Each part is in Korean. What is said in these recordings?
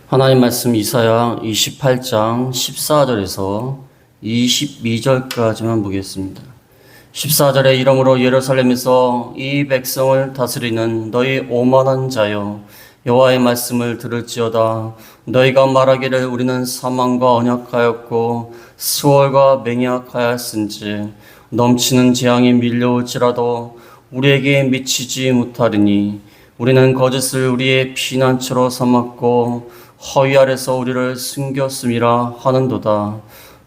하나님 말씀 이사야 28장 14절에서 22절까지만 보겠습니다. 14절에 이러므로 예루살렘에서 이 백성을 다스리는 너희 오만한 자여 여호와의 말씀을 들을지어다. 너희가 말하기를 우리는 사망과 언약하였고 수월과 맹약하였은지 넘치는 재앙이 밀려올지라도 우리에게 미치지 못하리니 우리는 거짓을 우리의 피난처로 삼았고 허위 아래서 우리를 숨겼음이라 하는도다.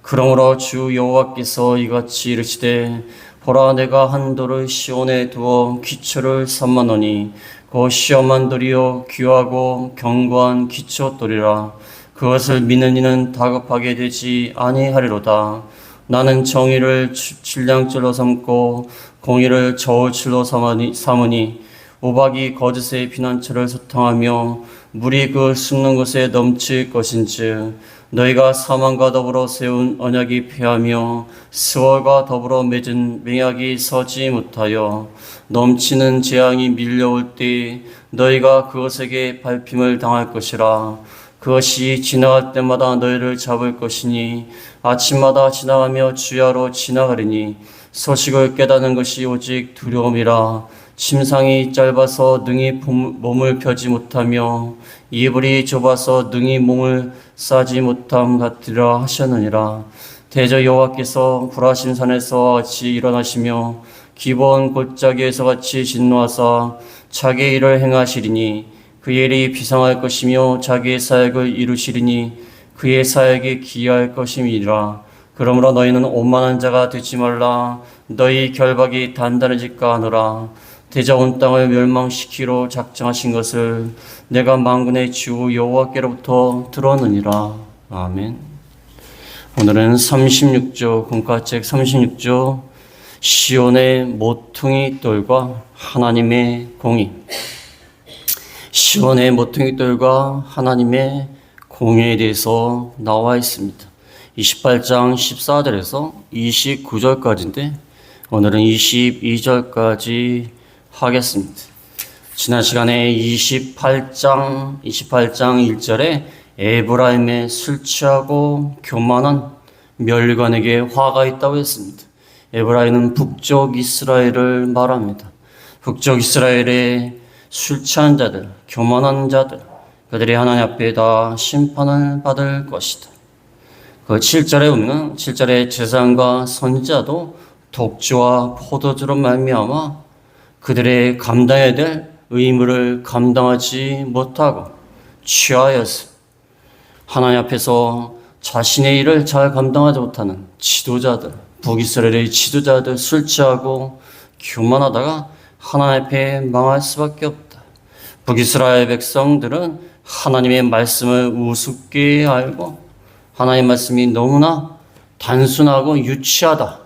그러므로 주 여호와께서 이같이 이르시되 보라 내가 한 돌을 시온에 두어 기초를 삼았노니 그 시험한 돌이요 귀하고 견고한 기초돌이라. 그것을 믿는 이는 다급하게 되지 아니하리로다. 나는 정의를 질량줄로 삼고 공의를 저울줄로 삼으니 우박이 거짓의 피난처를 소탕하며 물이 그 숨는 곳에 넘칠 것인즉 너희가 사망과 더불어 세운 언약이 패하며 스월과 더불어 맺은 맹약이 서지 못하여 넘치는 재앙이 밀려올 때 너희가 그것에게 밟힘을 당할 것이라. 그것이 지나갈 때마다 너희를 잡을 것이니 아침마다 지나가며 주야로 지나가리니 소식을 깨닫는 것이 오직 두려움이라. 심상이 짧아서 능히 몸을 펴지 못하며 이불이 좁아서 능히 몸을 싸지 못함 같으리라 하셨느니라. 대저 여호와께서 불하신 산에서 같이 일어나시며 기본 골짜기에서 같이 진노하사 자기의 일을 행하시리니 그의 일이 비상할 것이며 자기의 사역을 이루시리니 그의 사역이 기이할 것임이니라. 그러므로 너희는 오만한 자가 되지 말라. 너희 결박이 단단해질까 하노라. 대저 온 땅을 멸망시키러 작정하신 것을 내가 만군의 주 여호와께로부터 들었느니라. 아멘. 오늘은 36조 공과책 36조 시온의 모퉁이 돌과 하나님의 공의. 시온의 모퉁이 돌과 하나님의 공의에 대해서 나와 있습니다. 28장 14절에서 29절까지인데 오늘은 22절까지 하겠습니다. 지난 시간에 28장 1절에 에브라임의 술 취하고 교만한 멸관에게 화가 있다고 했습니다. 에브라임은 북쪽 이스라엘을 말합니다. 북쪽 이스라엘의 술 취한 자들, 교만한 자들, 그들이 하나님 앞에 다 심판을 받을 것이다. 그 7절에 보면 7절에 제사장과 선지자도 독주와 포도주로 말미암아 그들의 감당해야 될 의무를 감당하지 못하고 취하여서 하나님 앞에서 자신의 일을 잘 감당하지 못하는 지도자들, 북이스라엘의 지도자들 술 취하고 교만하다가 하나님 앞에 망할 수밖에 없다. 북이스라엘 백성들은 하나님의 말씀을 우습게 알고 하나님의 말씀이 너무나 단순하고 유치하다.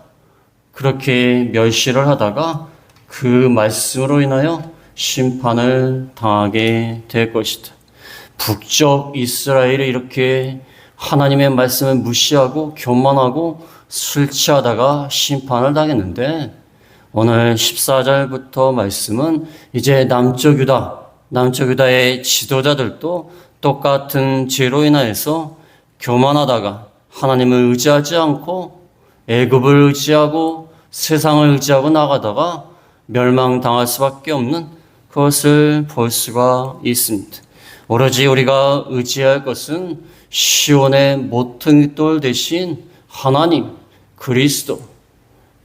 그렇게 멸시를 하다가 그 말씀으로 인하여 심판을 당하게 될 것이다. 북쪽 이스라엘이 이렇게 하나님의 말씀을 무시하고 교만하고 술 취하다가 심판을 당했는데 오늘 14절부터 말씀은 이제 남쪽 유다의 지도자들도 똑같은 죄로 인하여서 교만하다가 하나님을 의지하지 않고 애굽을 의지하고 세상을 의지하고 나가다가 멸망당할 수밖에 없는 그것을 볼 수가 있습니다. 오로지 우리가 의지할 것은 시온의 모퉁이돌 대신 하나님, 그리스도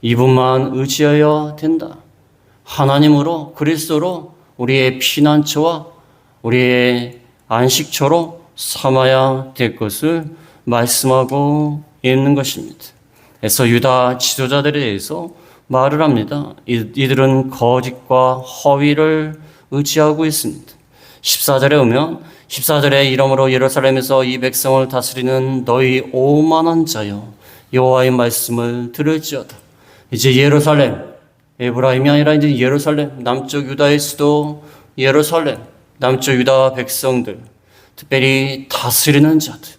이분만 의지하여야 된다. 하나님으로 그리스도로 우리의 피난처와 우리의 안식처로 삼아야 될 것을 말씀하고 있는 것입니다. 그래서 유다 지도자들에 대해서 말을 합니다. 이들은 거짓과 허위를 의지하고 있습니다. 14절에 오면 14절에 이러므로 예루살렘에서 이 백성을 다스리는 너희 오만한 자여 여호와의 말씀을 들을지어다. 이제 예루살렘, 에브라임이 아니라 이제 예루살렘, 남쪽 유다의 수도 예루살렘, 남쪽 유다 백성들, 특별히 다스리는 자들,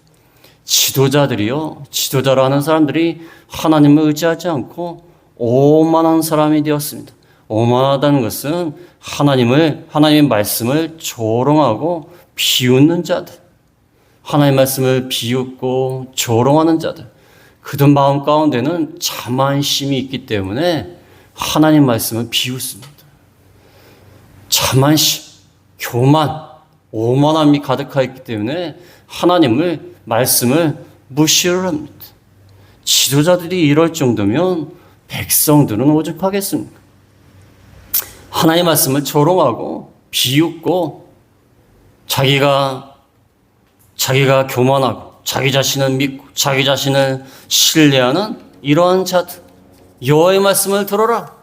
지도자들이요, 지도자라는 사람들이 하나님을 의지하지 않고 오만한 사람이 되었습니다. 오만하다는 것은 하나님의 말씀을 조롱하고 비웃는 자들. 하나님 말씀을 비웃고 조롱하는 자들, 그들 마음 가운데는 자만심이 있기 때문에 하나님 말씀을 비웃습니다. 자만심, 교만, 오만함이 가득하 있기 때문에 하나님을 말씀을 무시를 합니다. 지도자들이 이럴 정도면 백성들은 오죽하겠습니까? 하나님 말씀을 조롱하고 비웃고 자기가 교만하고 자기 자신을 믿고 자기 자신을 신뢰하는 이러한 자들, 여호와의 말씀을 들어라.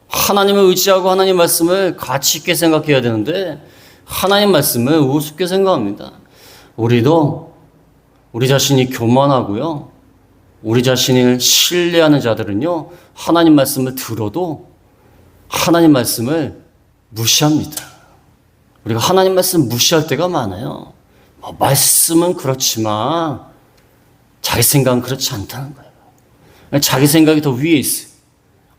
하나님을 의지하고 하나님 말씀을 가치 있게 생각해야 되는데 하나님 말씀을 우습게 생각합니다. 우리도 우리 자신이 교만하고요, 우리 자신을 신뢰하는 자들은요, 하나님 말씀을 들어도 하나님 말씀을 무시합니다. 우리가 하나님 말씀 무시할 때가 많아요. 말씀은 그렇지만 자기 생각은 그렇지 않다는 거예요. 자기 생각이 더 위에 있어요.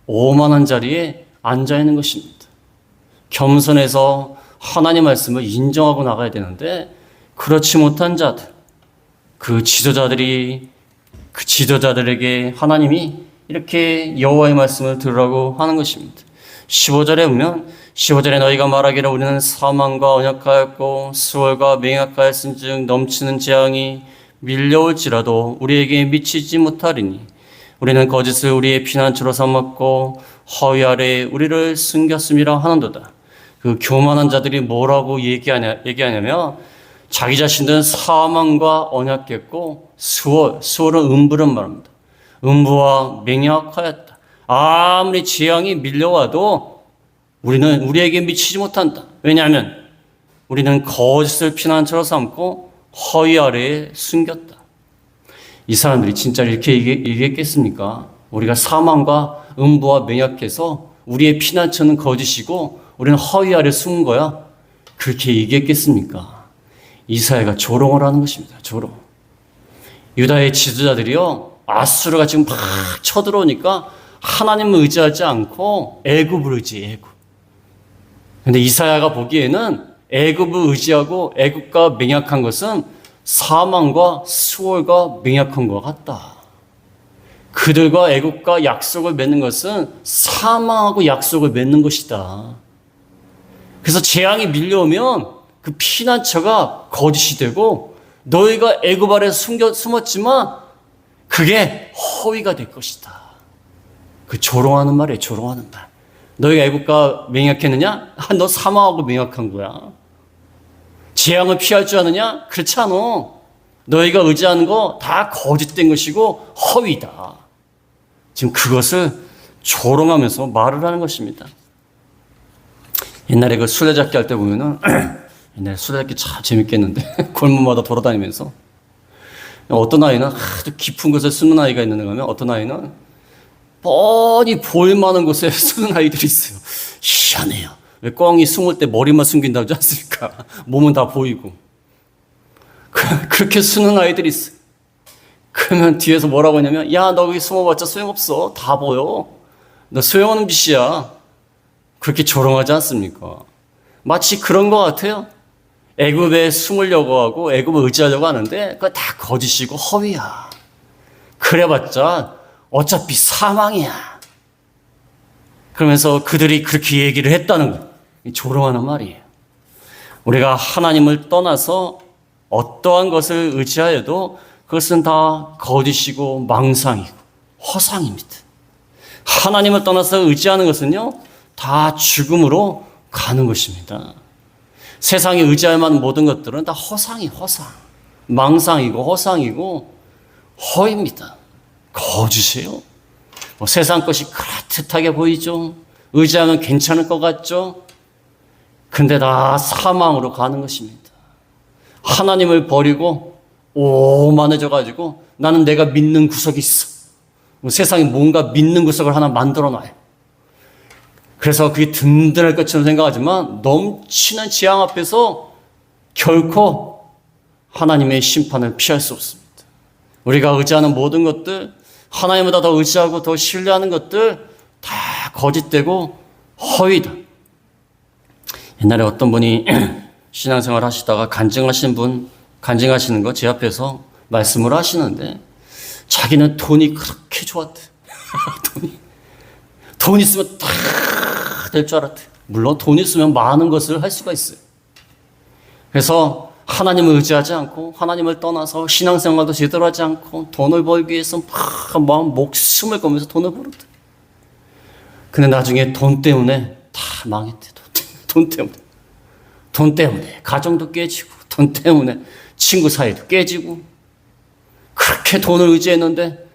오만한 자리에 앉아 있는 것입니다. 겸손해서 하나님 말씀을 인정하고 나가야 되는데 그렇지 못한 자들, 그 지도자들에게 하나님이 이렇게 여호와의 말씀을 들으라고 하는 것입니다. 15절에 보면 15절에 너희가 말하기를 우리는 사망과 언약하였고 수월과 맹약하였은즉 넘치는 재앙이 밀려올지라도 우리에게 미치지 못하리니 우리는 거짓을 우리의 피난처로 삼았고 허위 아래에 우리를 숨겼음이라 하는도다. 그 교만한 자들이 뭐라고 얘기하냐면 자기 자신들은 사망과 언약했고 수월은 음부란 말입니다. 음부와 맹약하였다. 아무리 재앙이 밀려와도 우리에게 미치지 못한다. 왜냐하면 우리는 거짓을 피난처로 삼고 허위 아래에 숨겼다. 이 사람들이 진짜 이렇게 얘기했겠습니까? 우리가 사망과 음부와 맹약해서 우리의 피난처는 거짓이고 우리는 허위 아래 숨은 거야. 그렇게 얘기했겠습니까? 이사야가 조롱을 하는 것입니다. 조롱. 유다의 지도자들이요, 아수르가 지금 막 쳐들어오니까 하나님을 의지하지 않고 애굽을 의지해. 애굽. 근데 이사야가 보기에는 애굽을 의지하고 애굽과 맹약한 것은 사망과 수월과 맹약한 것 같다. 그들과 애굽과 약속을 맺는 것은 사망하고 약속을 맺는 것이다. 그래서 재앙이 밀려오면 그 피난처가 거짓이 되고 너희가 애굽 아래 숨었지만 그게 허위가 될 것이다. 그 조롱하는 말이에요. 조롱하는 말. 너희가 애굽과 맹약했느냐? 너 사망하고 맹약한 거야. 재앙을 피할 줄 아느냐? 그렇지 않아. 너희가 의지하는 거 다 거짓된 것이고 허위다. 지금 그것을 조롱하면서 말을 하는 것입니다. 옛날에 그 술래잡기 할 때 보면은 옛날에 술래잡기 참 재밌겠는데 골목마다 돌아다니면서 어떤 아이는 아주 깊은 곳에 숨는 아이가 있는데 가면 어떤 아이는 뻔히 보일 만한 곳에 숨는 아이들이 있어요. 희한해요. 왜 꿩이 숨을 때 머리만 숨긴다고 하지 않습니까? 몸은 다 보이고. 그렇게 숨는 아이들이 있어요. 그러면 뒤에서 뭐라고 하냐면 야, 너 거기 숨어봤자 소용없어. 다 보여. 너 소용없는 짓이야. 그렇게 조롱하지 않습니까? 마치 그런 것 같아요. 애굽에 숨으려고 하고 애굽을 의지하려고 하는데 그거 다 거짓이고 허위야. 그래봤자 어차피 사망이야. 그러면서 그들이 그렇게 얘기를 했다는 거예요. 조롱하는 말이에요. 우리가 하나님을 떠나서 어떠한 것을 의지하여도 그것은 다 거짓이고 망상이고 허상입니다. 하나님을 떠나서 의지하는 것은요, 다 죽음으로 가는 것입니다. 세상에 의지할 만한 모든 것들은 다 허상. 망상이고 허상이고 허입니다. 거짓이에요. 세상 것이 그렇듯하게 보이죠. 의지하면 괜찮을 것 같죠. 근데 다 사망으로 가는 것입니다. 하나님을 버리고 오만해져가지고 나는 내가 믿는 구석이 있어. 세상에 뭔가 믿는 구석을 하나 만들어놔요. 그래서 그게 든든할 것처럼 생각하지만 넘치는 재앙 앞에서 결코 하나님의 심판을 피할 수 없습니다. 우리가 의지하는 모든 것들, 하나님보다 더 의지하고 더 신뢰하는 것들 다 거짓되고 허위다. 옛날에 어떤 분이 신앙생활 하시다가 간증하신 분 간증하시는 거 제 앞에서 말씀을 하시는데 자기는 돈이 그렇게 좋았대. 돈 있으면 다 될 줄 알았대. 물론 돈 있으면 많은 것을 할 수가 있어요. 그래서 하나님을 의지하지 않고 하나님을 떠나서 신앙생활도 제대로 하지 않고 돈을 벌기 위해서 막 목숨을 걸면서 돈을 벌었대. 근데 나중에 돈 때문에 다 망했대. 돈 때문에 가정도 깨지고 돈 때문에 친구 사이도 깨지고 그렇게 돈을 의지했는데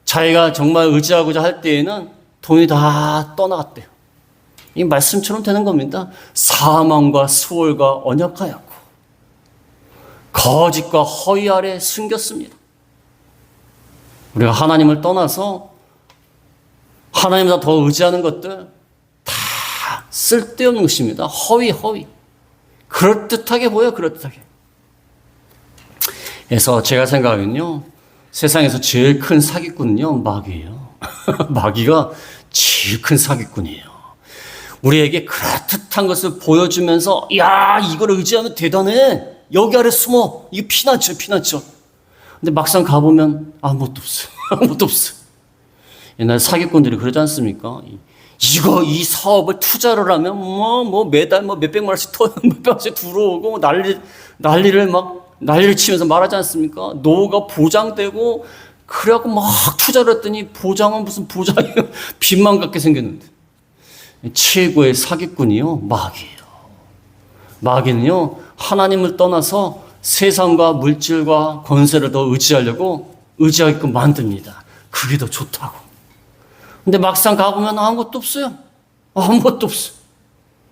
자기가 정말 의지하고자 할 때에는 돈이 다 떠나갔대요. 이 말씀처럼 되는 겁니다. 사망과 수월과 언약하였고 거짓과 허위 아래 숨겼습니다. 우리가 하나님을 떠나서 하나님보다 더 의지하는 것들 다 쓸데없는 것입니다. 허위. 그럴듯하게 보여요. 그럴듯하게. 그래서 제가 생각하면요. 세상에서 제일 큰 사기꾼은요. 마귀예요. 마귀가 제일 큰 사기꾼이에요. 우리에게 그럴듯한 것을 보여주면서 야 이걸 의지하면 대단해. 여기 아래 숨어. 이거 피난처. 근데 막상 가보면 아무것도 없어. 옛날 사기꾼들이 그러지 않습니까? 이 사업을 투자를 하면 매달 몇백만 원씩 들어오고 난리를 치면서 말하지 않습니까? 노후가 보장되고 그래갖고 막 투자를 했더니 보장은 무슨 보장이에요? 빚만 갖게 생겼는데. 최고의 사기꾼이요 마귀예요. 마귀는요 하나님을 떠나서 세상과 물질과 권세를 더 의지하게끔 만듭니다. 그게 더 좋다고. 근데 막상 가보면 아무것도 없어요.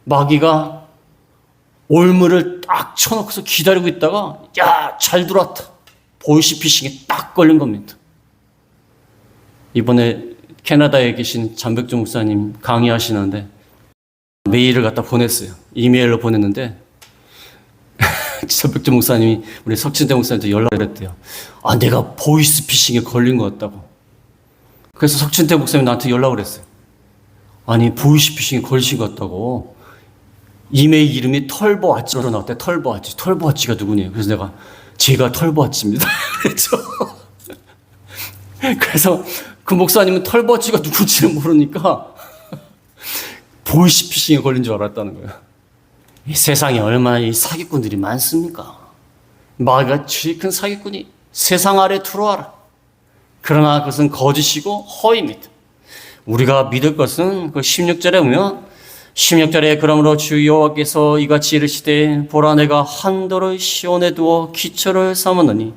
마귀가 올무를 딱 쳐놓고서 기다리고 있다가 야, 잘 들어왔다. 보이시피싱에 딱 걸린 겁니다. 이번에 캐나다에 계신 잠백조 목사님 강의하시는데 메일을 갖다 보냈어요. 이메일로 보냈는데 잠백조 목사님이 우리 석진대 목사님한테 연락을 했대요. 내가 보이스피싱에 걸린 것 같다고. 그래서 석진태 목사님이 나한테 연락을 했어요. 보이스피싱에 걸리신 것 같다고. 이메일 이름이 털보아치로 나왔대. 털보아치가 누구냐. 그래서 제가 털보아치입니다. 그래서 그 목사님은 털보아치가 누군지는 모르니까 보이스피싱에 걸린 줄 알았다는 거예요. 이 세상에 얼마나 이 사기꾼들이 많습니까? 마귀가 제일 큰 사기꾼이 세상 아래 들어와라. 그러나 그것은 거짓이고 허위입니다. 우리가 믿을 것은 그 16절에 보면 16절에 그러므로 주 여호와께서 이같이 이르시되 보라 내가 한도를 시온에 두어 기초를 삼았느니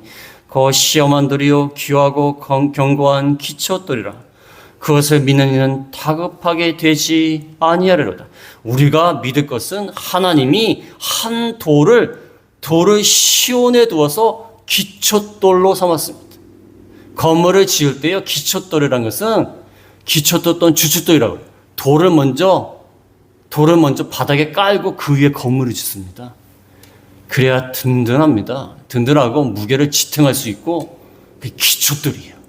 그 시험한 돌이요 귀하고 견고한 기초돌이라 그것을 믿는 이는 다급하게 되지 아니하리로다. 우리가 믿을 것은 하나님이 한 돌을 시온에 두어서 기초돌로 삼았습니다. 건물을 지을 때요 기초돌이라는 것은 기초돌 또는 주춧돌이라고 해요. 돌을 먼저 바닥에 깔고 그 위에 건물을 짓습니다. 그래야 든든합니다. 든든하고 무게를 지탱할 수 있고 그게 기초돌이에요.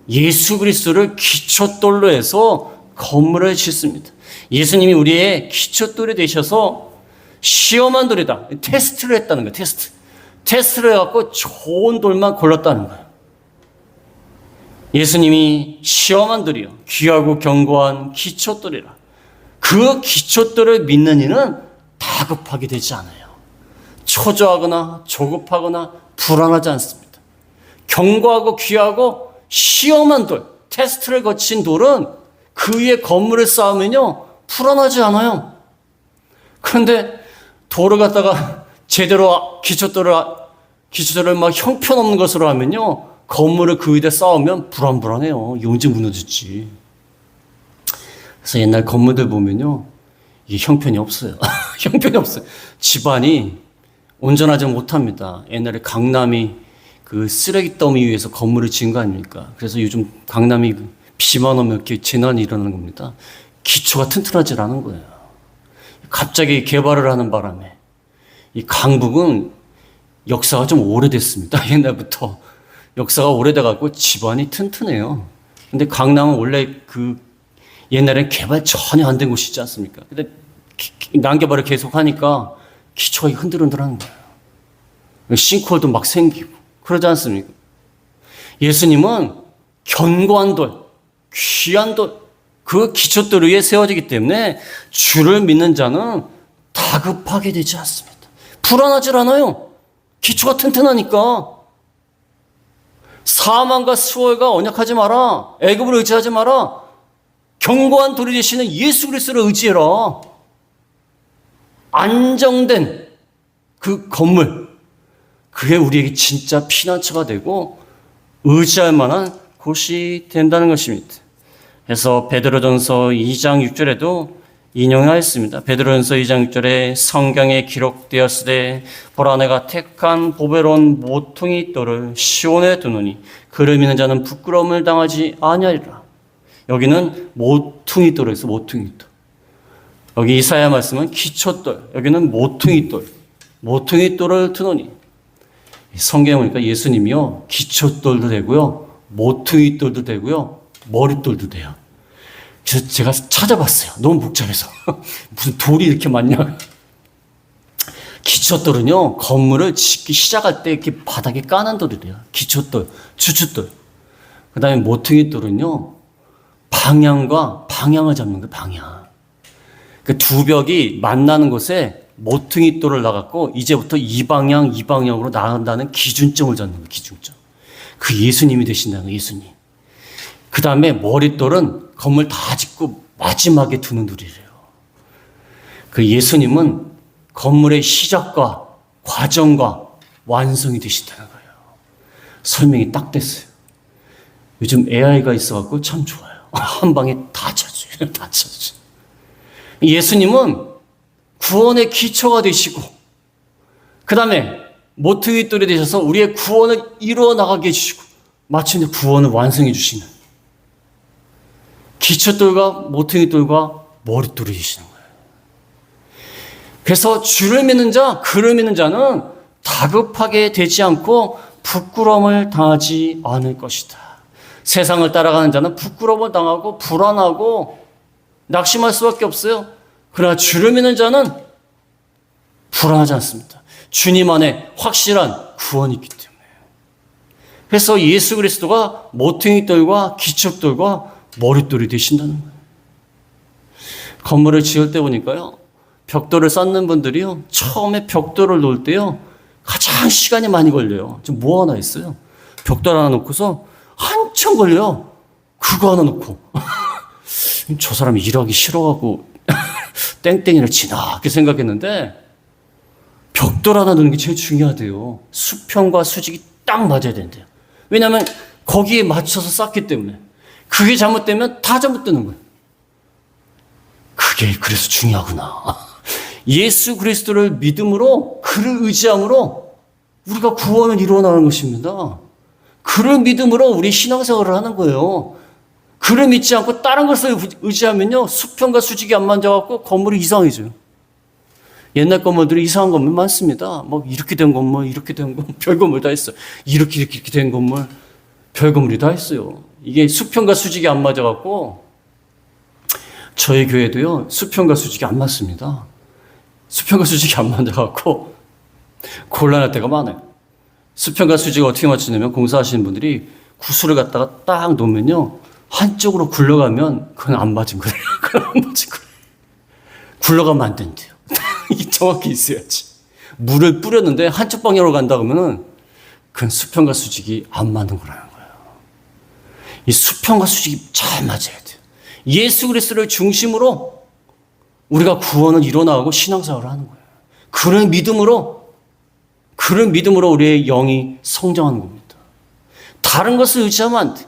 예수 그리스도를 기초돌로 해서 건물을 짓습니다. 예수님이 우리의 기초돌이 되셔서 시험한 돌이다. 테스트를 했다는 거예요. 테스트를 해갖고 좋은 돌만 골랐다는 거예요. 예수님이 시험한 돌이요 귀하고 견고한 기초돌이라. 그 기초돌을 믿는 이는 다급하게 되지 않아요. 초조하거나 조급하거나 불안하지 않습니다. 견고하고 귀하고 시험한 돌, 테스트를 거친 돌은 그 위에 건물을 쌓으면요 불안하지 않아요. 그런데 돌을 갖다가 제대로 기초돌을 막 형편없는 것으로 하면요 건물을 그 위에 쌓으면 불안해요. 언제 무너질지. 그래서 옛날 건물들 보면요 이게 형편이 없어요. 집안이 온전하지 못합니다. 옛날에 강남이 그 쓰레기 더미 위에서 건물을 지은 거 아닙니까? 그래서 요즘 강남이 비만 오면 이렇게 재난이 일어나는 겁니다. 기초가 튼튼하지 않은 거예요. 갑자기 개발을 하는 바람에 이 강북은 역사가 좀 오래됐습니다. 옛날부터 역사가 오래돼갖고 집안이 튼튼해요. 근데 강남은 원래 그 옛날엔 개발 전혀 안 된 곳이지 않습니까? 근데 난개발을 계속 하니까 기초가 흔들흔들하는 거예요. 싱크홀도 막 생기고 그러지 않습니까? 예수님은 견고한 돌, 귀한 돌, 그 기초돌 위에 세워지기 때문에 주를 믿는 자는 다급하게 되지 않습니다. 불안하지 않아요. 기초가 튼튼하니까. 사망과 수월과 언약하지 마라. 애굽을 의지하지 마라. 견고한 돌이 되시는 예수 그리스도를 의지해라. 안정된 그 건물, 그게 우리에게 진짜 피난처가 되고 의지할 만한 곳이 된다는 것입니다. 그래서 베드로전서 2장 6절에도 인용하였습니다. 베드로전서 2장 6절에 성경에 기록되었으되 보라 내가 택한 보배로운 모퉁이 돌을 시온에 두노니 그를 믿는 자는 부끄러움을 당하지 아니하리라. 여기는 모퉁이 돌에서 모퉁이 돌. 여기 이사야 말씀은 기초돌, 여기는 모퉁이 돌. 모퉁이 돌을 두노니. 성경에 보니까 예수님이요 기초돌도 되고요 모퉁이 돌도 되고요 머릿돌도 돼요. 그래서 제가 찾아봤어요. 너무 복잡해서 무슨 돌이 이렇게 많냐. 기초돌은요 건물을 짓기 시작할 때 이렇게 바닥에 까는 돌이래요. 기초돌, 주춧돌. 그 다음에 모퉁이 돌은요 방향과 방향을 잡는 거예요. 방향. 그 두 벽이 만나는 곳에 모퉁이 돌을 놔갖고 이제부터 이 방향으로 나간다는 기준점을 잡는 거예요. 기준점. 그 예수님이 되신다는 거예요. 예수님. 그 다음에 머릿돌은 건물 다 짓고 마지막에 두는 돌이래요. 그 예수님은 건물의 시작과 과정과 완성이 되신다는 거예요. 설명이 딱 됐어요. 요즘 AI가 있어갖고 참 좋아요. 한 방에 다 찾아줘요. 다 찾아줘요. 예수님은 구원의 기초가 되시고 그 다음에 모퉁이 돌이 되셔서 우리의 구원을 이루어 나가게 해주시고 마침내 구원을 완성해 주시는 기초돌과 모퉁이 돌과 머릿돌이 되시는 거예요. 그래서 주를 믿는 자, 그를 믿는 자는 다급하게 되지 않고 부끄러움을 당하지 않을 것이다. 세상을 따라가는 자는 부끄러움을 당하고 불안하고 낙심할 수밖에 없어요. 그러나 주를 믿는 자는 불안하지 않습니다. 주님 안에 확실한 구원이 있기 때문에. 그래서 예수 그리스도가 모퉁이돌과 기초돌과 머릿돌이 되신다는 거예요. 건물을 지을 때 보니까요. 벽돌을 쌓는 분들이요. 처음에 벽돌을 놓을 때요. 가장 시간이 많이 걸려요. 지금 뭐 하나 있어요. 벽돌 하나 놓고서 한참 걸려요. 그거 하나 놓고. 저 사람이 일하기 싫어하고 땡땡이를 지나게 생각했는데 벽돌 하나 놓는 게 제일 중요하대요. 수평과 수직이 딱 맞아야 된대요. 왜냐하면 거기에 맞춰서 쌓기 때문에. 그게 잘못되면 다 잘못되는 거예요. 그게 그래서 중요하구나. 예수 그리스도를 믿음으로 그를 의지함으로 우리가 구원을 이루어 나가는 것입니다. 그를 믿음으로 우리 신앙생활을 하는 거예요. 그를 믿지 않고 다른 것을 의지하면요 수평과 수직이 안 맞아갖고 건물이 이상해져요. 옛날 건물들이 이상한 건물 많습니다. 뭐 이렇게 된 건물, 이렇게 된 건물, 별 건물 다 있어요. 이렇게 된 건물, 별 건물이 다 있어요. 이게 수평과 수직이 안 맞아갖고 저희 교회도요 수평과 수직이 안 맞습니다. 수평과 수직이 안 맞아갖고 곤란할 때가 많아요. 수평과 수직을 어떻게 맞추냐면 공사하시는 분들이 구슬을 갖다가 딱 놓으면요 한쪽으로 굴러가면 그건 안 맞은 거예요. 그건 안 맞은 거예요. 굴러가면 안 된대요. 이게 정확히 있어야지. 물을 뿌렸는데 한쪽 방향으로 간다 그러면은 그건 수평과 수직이 안 맞는 거라는 거예요. 이 수평과 수직이 잘 맞아야 돼요. 예수 그리스도를 중심으로 우리가 구원을 이뤄나가고 신앙생활을 하는 거예요. 그를 믿음으로 우리의 영이 성장하는 겁니다. 다른 것을 의지하면 안 돼.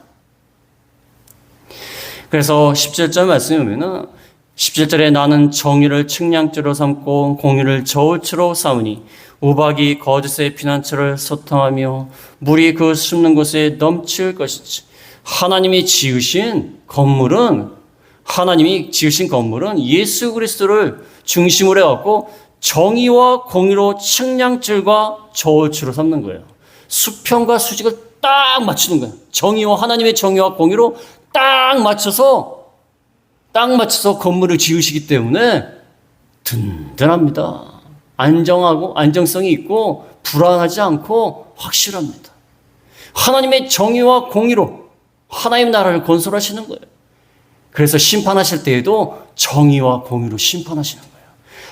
그래서 17절 말씀에 보면은 17절에 나는 정의를 측량대로 삼고 공의를 저울추로 삼으니 우박이 거짓의 피난처를 소탕하며 물이 그 숨는 곳에 넘칠 것이지. 하나님이 지으신 건물은 예수 그리스도를 중심으로 해갖고 정의와 공의로 측량줄과 저울추로 삼는 거예요. 수평과 수직을 딱 맞추는 거예요. 하나님의 정의와 공의로 딱 맞춰서 건물을 지으시기 때문에 든든합니다. 안정성이 있고 불안하지 않고 확실합니다. 하나님의 정의와 공의로 하나님의 나라를 건설하시는 거예요. 그래서 심판하실 때에도 정의와 공의로 심판하시는 거예요.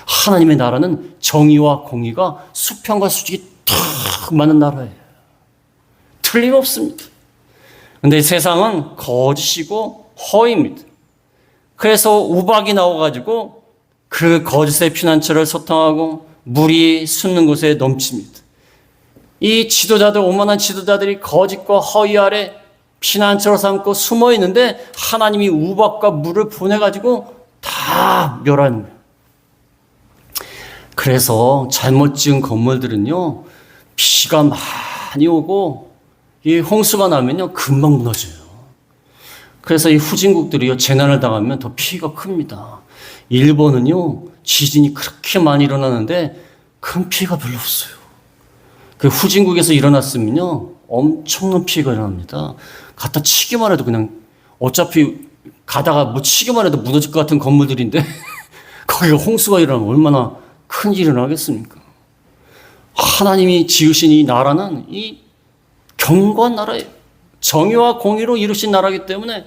하나님의 나라는 정의와 공의가 수평과 수직이 탁 맞는 나라예요. 틀림없습니다. 근데 세상은 거짓이고 허위입니다. 그래서 우박이 나와가지고 그 거짓의 피난처를 소탕하고 물이 솟는 곳에 넘칩니다. 이 지도자들, 오만한 지도자들이 거짓과 허위 아래 피난처로 삼고 숨어 있는데 하나님이 우박과 물을 보내가지고 다 멸하는 거예요. 그래서 잘못 지은 건물들은요, 비가 많이 오고 이 홍수가 나면요 금방 무너져요. 그래서 이 후진국들이요 재난을 당하면 더 피해가 큽니다. 일본은요 지진이 그렇게 많이 일어나는데 큰 피해가 별로 없어요. 그 후진국에서 일어났으면요 엄청난 피해가 일어납니다. 갖다 치기만 해도 그냥 어차피 가다가 뭐 치기만 해도 무너질 것 같은 건물들인데 거기가 홍수가 일어나면 얼마나 큰 일이 일어나겠습니까? 하나님이 지으신 이 나라는 이 견고한 나라예요. 정의와 공의로 이루신 나라이기 때문에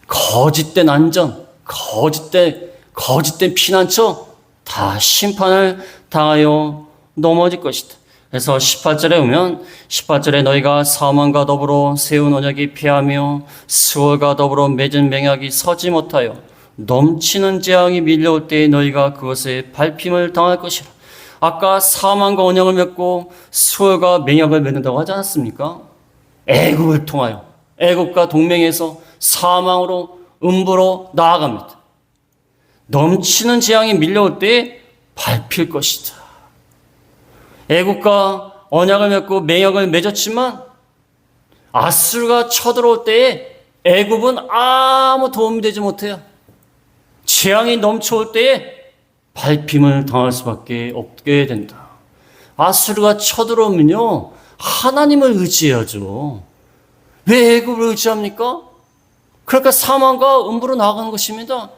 거짓된 안전, 거짓된 피난처 다 심판을 당하여 넘어질 것이다. 그래서 18절에 보면 18절에 너희가 사망과 더불어 세운 언약이 피하며 스월과 더불어 맺은 맹약이 서지 못하여 넘치는 재앙이 밀려올 때에 너희가 그것에 밟힘을 당할 것이라. 아까 사망과 언약을 맺고 스월과 맹약을 맺는다고 하지 않았습니까? 애굽을 통하여 애굽과 동맹해서 사망으로 음부로 나아갑니다. 넘치는 재앙이 밀려올 때에 밟힐 것이다. 애국과 언약을 맺고 맹약을 맺었지만 아수르가 쳐들어올 때에 애굽은 아무 도움이 되지 못해요. 재앙이 넘쳐올 때에 밟힘을 당할 수밖에 없게 된다. 아수르가 쳐들어오면요 하나님을 의지해야죠. 왜 애굽을 의지합니까? 그러니까 사망과 음부로 나아가는 것입니다.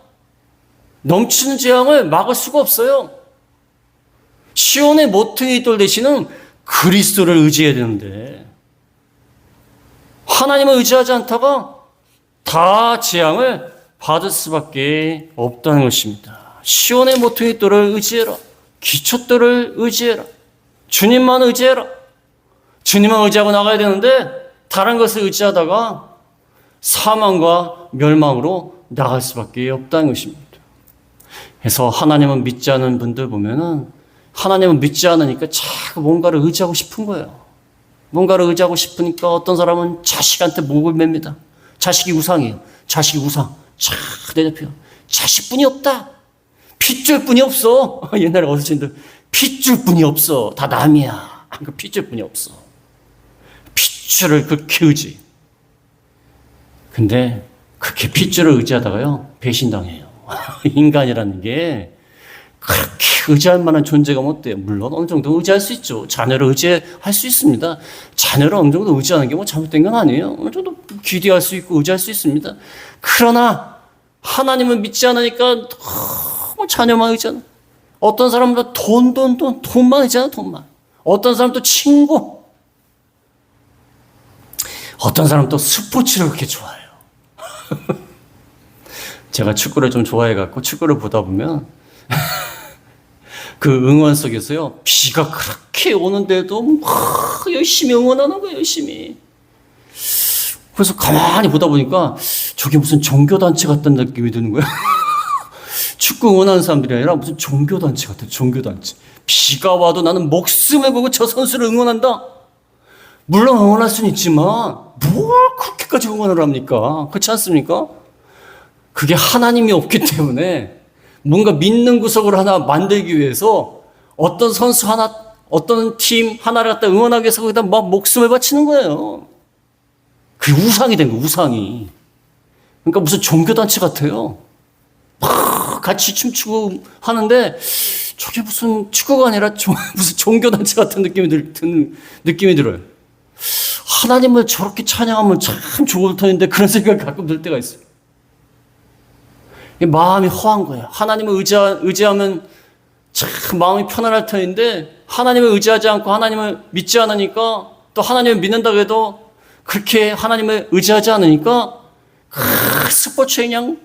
넘치는 재앙을 막을 수가 없어요. 시온의 모퉁이 돌 대신은 그리스도를 의지해야 되는데 하나님을 의지하지 않다가 다 재앙을 받을 수밖에 없다는 것입니다. 시온의 모퉁이 돌을 의지해라. 기초돌을 의지해라. 주님만 의지해라. 주님만 의지하고 나가야 되는데 다른 것을 의지하다가 사망과 멸망으로 나갈 수밖에 없다는 것입니다. 그래서 하나님을 믿지 않는 분들 보면은 하나님을 믿지 않으니까 자꾸 뭔가를 의지하고 싶은 거예요. 뭔가를 의지하고 싶으니까 어떤 사람은 자식한테 목을 맵니다. 자식이 우상이에요. 자식이 우상. 쫙 대대표. 자식뿐이 없다. 핏줄 뿐이 없어. 옛날에 어르신들 핏줄 뿐이 없어. 다 남이야. 핏줄 뿐이 없어. 핏줄을 그렇게 의지. 근데 그렇게 핏줄을 의지하다가요 배신당해요. 인간이라는 게 그렇게 의지할 만한 존재가 못 돼요. 물론 어느 정도 의지할 수 있죠. 자녀를 의지할 수 있습니다. 자녀를 어느 정도 의지하는 게 뭐 잘못된 건 아니에요. 어느 정도 기대할 수 있고 의지할 수 있습니다. 그러나 하나님을 믿지 않으니까 너무 자녀만 의지하는. 어떤 사람은 돈만 의지하는 돈만. 어떤 사람은 또 친구. 어떤 사람은 또 스포츠를 그렇게 좋아해요. 제가 축구를 좀 좋아해갖고 축구를 보다 보면 그 응원 속에서요 비가 그렇게 오는데도 막 열심히 응원하는 거예요. 열심히. 그래서 가만히 보다 보니까 저게 무슨 종교단체 같다는 느낌이 드는 거예요. 축구 응원하는 사람들이 아니라 무슨 종교단체 같아요. 종교단체. 비가 와도 나는 목숨을 걸고 저 선수를 응원한다. 물론 응원할 수는 있지만 뭘 그렇게까지 응원을 합니까? 그렇지 않습니까? 그게 하나님이 없기 때문에 뭔가 믿는 구석을 하나 만들기 위해서 어떤 선수 하나, 어떤 팀 하나를 갖다 응원하기 위해서 거기다 막 목숨을 바치는 거예요. 그게 우상이 된 거예요, 우상이. 그러니까 무슨 종교단체 같아요. 막 같이 춤추고 하는데 저게 무슨 축구가 아니라 무슨 종교단체 같은 드는 느낌이 들어요. 하나님을 저렇게 찬양하면 참 좋을 터인데 그런 생각이 가끔 들 때가 있어요. 마음이 허한 거예요. 하나님을 의지하면 참 마음이 편안할 터인데 하나님을 의지하지 않고 하나님을 믿지 않으니까, 또 하나님을 믿는다고 해도 그렇게 하나님을 의지하지 않으니까 스포츠에 그냥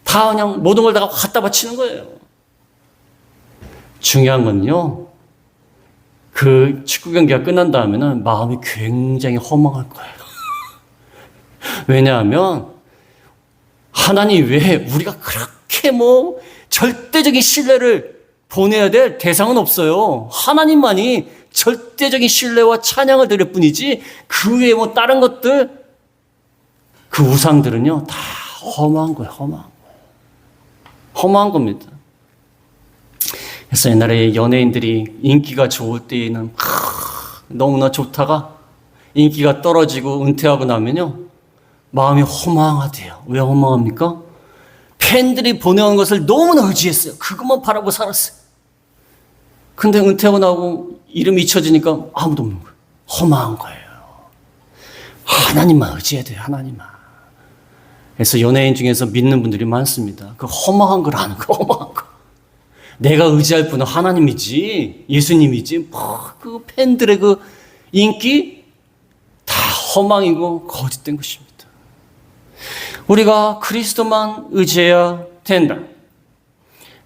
다 그냥 모든 걸 다 갖다 바치는 거예요. 중요한 건요, 그 축구 경기가 끝난 다음에는 마음이 굉장히 허망할 거예요. 왜냐하면 하나님 외에 우리가 그렇게 절대적인 신뢰를 보내야 될 대상은 없어요. 하나님만이 절대적인 신뢰와 찬양을 드릴 뿐이지, 그 외에 다른 것들, 그 우상들은요 다 허망한 거예요. 허망한 겁니다. 그래서 옛날에 연예인들이 인기가 좋을 때에는 너무나 좋다가 인기가 떨어지고 은퇴하고 나면요 마음이 허망하대요. 왜 허망합니까? 팬들이 보내온 것을 너무나 의지했어요. 그것만 바라고 살았어요. 근데 은퇴하고 나고 이름이 잊혀지니까 아무도 없는 거예요. 허망한 거예요. 하나님만 의지해야 돼요. 하나님만. 그래서 연예인 중에서 믿는 분들이 많습니다. 그 허망한 걸 아는 거, 허망한 거. 내가 의지할 분은 하나님이지, 예수님이지, 그 팬들의 그 인기 다 허망이고 거짓된 것입니다. 우리가 그리스도만 의지해야 된다.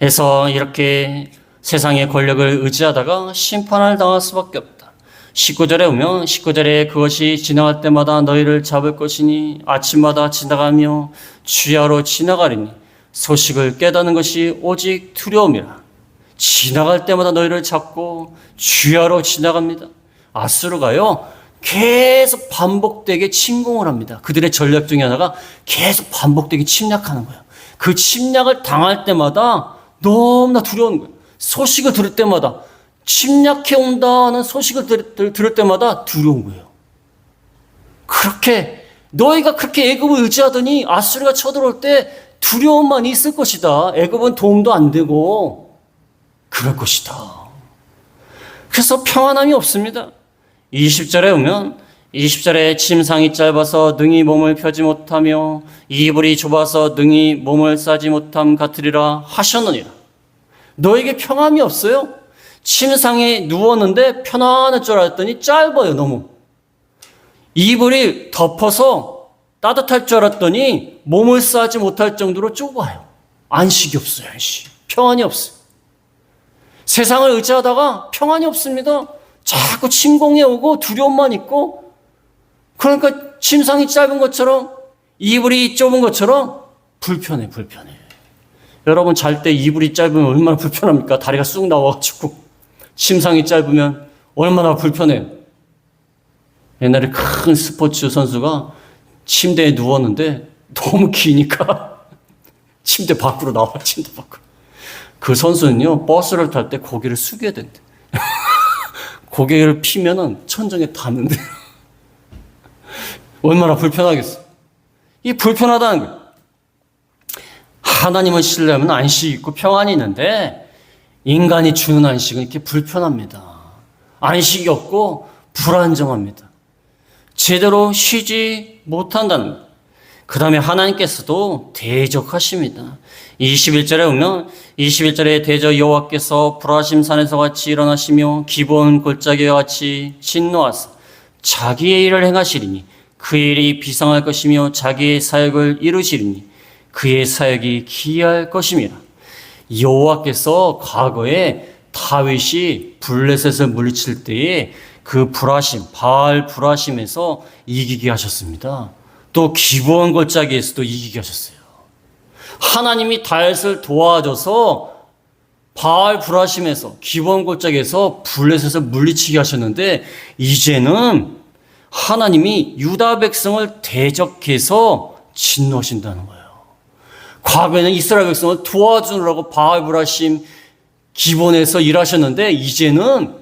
그래서 이렇게 세상의 권력을 의지하다가 심판을 당할 수밖에 없다. 19절에 오면 19절에 그것이 지나갈 때마다 너희를 잡을 것이니 아침마다 지나가며 주야로 지나가리니 소식을 깨닫는 것이 오직 두려움이라. 지나갈 때마다 너희를 잡고 주야로 지나갑니다. 아수르가요 계속 반복되게 침공을 합니다. 그들의 전략 중에 하나가 계속 반복되게 침략하는 거예요. 그 침략을 당할 때마다 너무나 두려운 거예요. 소식을 들을 때마다, 침략해 온다는 소식을 들을 때마다 두려운 거예요. 그렇게 너희가 그렇게 애굽을 의지하더니 아수르가 쳐들어올 때 두려움만 있을 것이다. 애굽은 도움도 안 되고 그럴 것이다. 그래서 평안함이 없습니다. 20절에 오면 20절에 침상이 짧아서 능히 몸을 펴지 못하며 이불이 좁아서 능히 몸을 싸지 못함 같으리라 하셨느니라. 너에게 평안이 없어요? 침상에 누웠는데 편안할 줄 알았더니 짧아요. 너무. 이불이 덮어서 따뜻할 줄 알았더니 몸을 싸지 못할 정도로 좁아요. 안식이 없어요. 안식. 평안이 없어요. 세상을 의지하다가 평안이 없습니다. 자꾸 침공해 오고 두려움만 있고, 그러니까 침상이 짧은 것처럼 이불이 좁은 것처럼 불편해. 여러분 잘 때 이불이 짧으면 얼마나 불편합니까? 다리가 쑥 나와가지고 침상이 짧으면 얼마나 불편해요. 옛날에 큰 스포츠 선수가 침대에 누웠는데 너무 기니까 침대 밖으로 나와. 침대 밖으로. 그 선수는요 버스를 탈 때 고개를 숙여야 된대. 고개를 피면은 천정에 닿는데 얼마나 불편하겠어. 이 불편하다는 거예요. 하나님을 신뢰하면 안식이 있고 평안이 있는데 인간이 주는 안식은 이렇게 불편합니다. 안식이 없고 불안정합니다. 제대로 쉬지 못한다는 거예요. 그 다음에 하나님께서도 대적하십니다. 21절에 보면 21절에 대저 여호와께서 불하심 산에서 같이 일어나시며 기본 골짜기와 같이 진노하사 자기의 일을 행하시리니 그의 일이 비상할 것이며 자기의 사역을 이루시리니 그의 사역이 기이할 것임이라. 여호와께서 과거에 다윗이 블레셋을 물리칠 때에 그 불하심, 바알 불하심에서 이기게 하셨습니다. 또 기브온 골짜기에서도 이기게 하셨어요. 하나님이 다윗을 도와줘서 바알 불하심에서 기브온 골짜기에서 블레셋을 물리치게 하셨는데, 이제는 하나님이 유다 백성을 대적해서 진노하신다는 거예요. 과거에는 이스라엘 백성을 도와주느라고 바알 불하심 기본에서 일하셨는데 이제는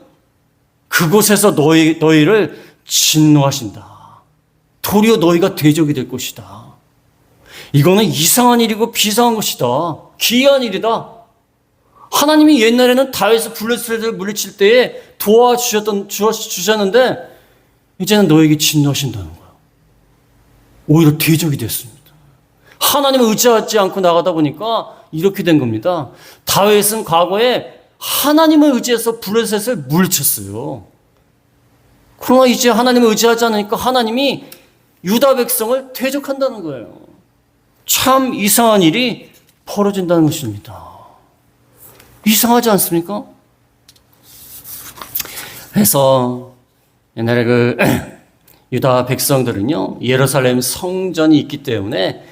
그곳에서 너희를 진노하신다. 도리어 너희가 대적이 될 것이다. 이거는 이상한 일이고 비상한 것이다. 기이한 일이다. 하나님이 옛날에는 다윗을 블레셋을 물리칠 때에 도와주셨는데 이제는 너에게 진노하신다는 거야. 오히려 대적이 됐습니다. 하나님을 의지하지 않고 나가다 보니까 이렇게 된 겁니다. 다윗은 과거에 하나님을 의지해서 블레셋을 물리쳤어요. 그러나 이제 하나님을 의지하지 않으니까 하나님이 유다 백성을 대적한다는 거예요. 참 이상한 일이 벌어진다는 것입니다. 이상하지 않습니까? 그래서 옛날에 유다 백성들은요, 예루살렘 성전이 있기 때문에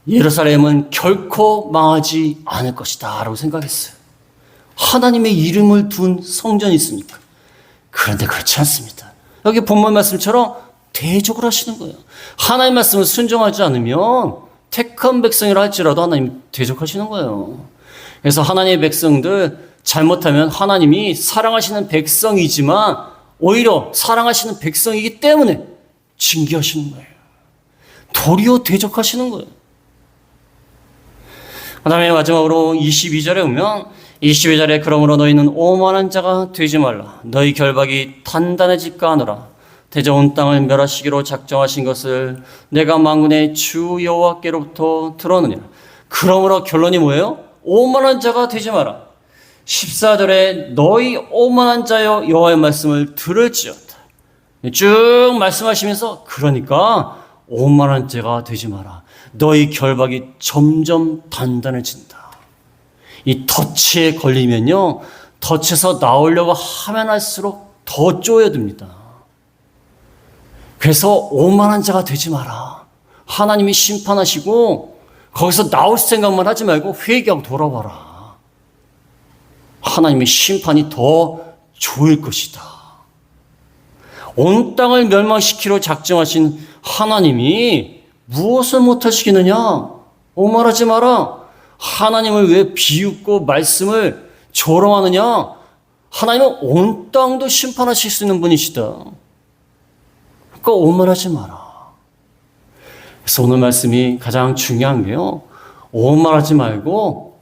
예루살렘은 결코 망하지 않을 것이다 라고 생각했어요. 하나님의 이름을 둔 성전이 있으니까. 그런데 그렇지 않습니다. 여기 본문 말씀처럼 대적을 하시는 거예요. 하나님 말씀을 순종하지 않으면 택한 백성이라 할지라도 하나님 대적하시는 거예요. 그래서 하나님의 백성들 잘못하면 하나님이 사랑하시는 백성이지만 오히려 사랑하시는 백성이기 때문에 징계하시는 거예요. 도리어 대적하시는 거예요. 그 다음에 마지막으로 22절에 보면 22절에 그러므로 너희는 오만한 자가 되지 말라. 너희 결박이 단단해질까 하노라. 대저 온 땅을 멸하시기로 작정하신 것을 내가 만군의 주 여호와께로부터 들었느니라. 그러므로 결론이 뭐예요? 오만한 자가 되지 마라. 14절에 너희 오만한 자여 여호와의 말씀을 들을지어다. 쭉 말씀하시면서 그러니까 오만한 자가 되지 마라. 너희 결박이 점점 단단해진다. 이 덫에 걸리면요, 덫에서 나오려고 하면 할수록 더 쪼여듭니다. 그래서 오만한 자가 되지 마라. 하나님이 심판하시고 거기서 나올 생각만 하지 말고 회개하고 돌아와라. 하나님의 심판이 더 좋을 것이다. 온 땅을 멸망시키려 작정하신 하나님이 무엇을 못하시겠느냐? 오만하지 마라. 하나님을 왜 비웃고 말씀을 조롱하느냐? 하나님은 온 땅도 심판하실 수 있는 분이시다. 그러니까 오만하지 마라. 그래서 오늘 말씀이 가장 중요한 게요, 오만하지 말고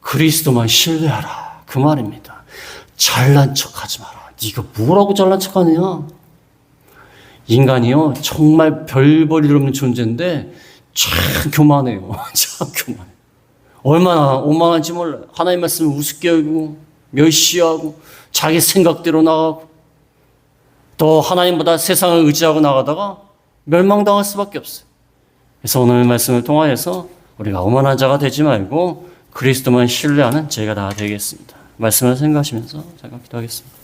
그리스도만 신뢰하라, 그 말입니다. 잘난 척하지 마라. 네가 뭐라고 잘난 척하느냐? 인간이요, 정말 별 볼 일 없는 존재인데 참 교만해요. 참 교만해. 얼마나 오만한지 몰라요. 하나님 말씀을 우습게 여기고 멸시하고 자기 생각대로 나가고 또 하나님보다 세상을 의지하고 나가다가 멸망당할 수밖에 없어요. 그래서 오늘 말씀을 통하여서 우리가 오만한 자가 되지 말고 그리스도만 신뢰하는 저희가 다 되겠습니다. 말씀을 생각하시면서 잠깐 기도하겠습니다.